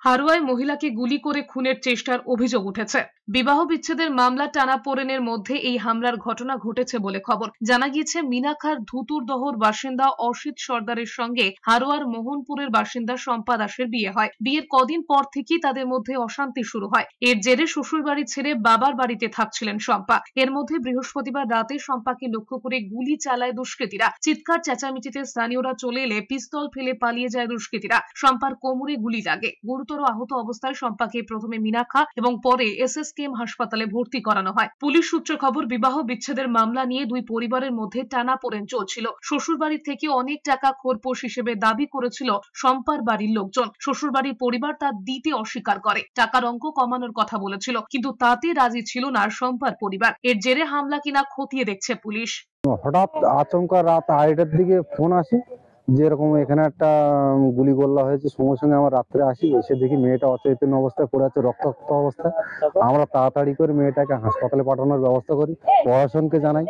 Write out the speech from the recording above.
হারোয়ায় মহিলাকে গুলি করে খুনের চেষ্টার অভিযোগ উঠেছে। বিবাহ বিচ্ছেদের মামলা টানাপোড়েনের মধ্যে এই হামলার ঘটনা ঘটেছে বলে খবর। জানা গিয়েছে মিনাখার ধুতুরদহর বাসিন্দা অসিত সর্দারের সঙ্গে হারোয়ার মোহনপুরের বাসিন্দা শম্পা দাসের বিয়ে হয়। বিয়ের কদিন পর থেকেই তাদের মধ্যে অশান্তি শুরু হয়। এর জেরে শ্বশুর বাড়ি ছেড়ে বাবার বাড়িতে থাকছিলেন শম্পা। এর মধ্যে বৃহস্পতিবার রাতে শম্পাকে লক্ষ্য করে গুলি চালায় দুষ্কৃতীরা। চিৎকার চেঁচামেচিতে স্থানীয়রা চলে এলে পিস্তল ফেলে পালিয়ে যায় দুষ্কৃতীরা। শম্পার কোমরে গুলি লাগে। গুরুতর আহত অবস্থায় শম্পাকে প্রথমে মিনাখা এবং পরে এসএসকেএম হাসপাতালে ভর্তি করানো হয়। পুলিশ সূত্রে খবর, বিবাহ বিচ্ছেদের মামলা নিয়ে দুই পরিবারের মধ্যে টানাপোড়েন চলছিল। শ্বশুরবাড়ি থেকে অনেক টাকা খোরপোশ হিসেবে দাবি করেছিল শম্পার বাড়ির লোকজন। শ্বশুরবাড়ির পরিবার তা দিতে অস্বীকার করে। টাকার অঙ্ক কমানোর কথা বলেছিল, কিন্তু তাতে রাজি ছিল না শম্পার পরিবার। এর জেরে হামলা কিনা খতিয়ে দেখছে পুলিশ। হঠাৎ আচমকা রাত 2:30টার দিকে ফোন আসে যে এরকম এখানে একটা গুলি গোল্লা হয়েছে। সঙ্গে সঙ্গে আমরা রাত্রে আসি, এসে দেখি মেয়েটা অচৈতন্য অবস্থায় পড়ে আছে, রক্তাক্ত অবস্থায়। আমরা তাড়াতাড়ি করে মেয়েটাকে হাসপাতালে পাঠানোর ব্যবস্থা করি, প্রশাসনকে জানাই।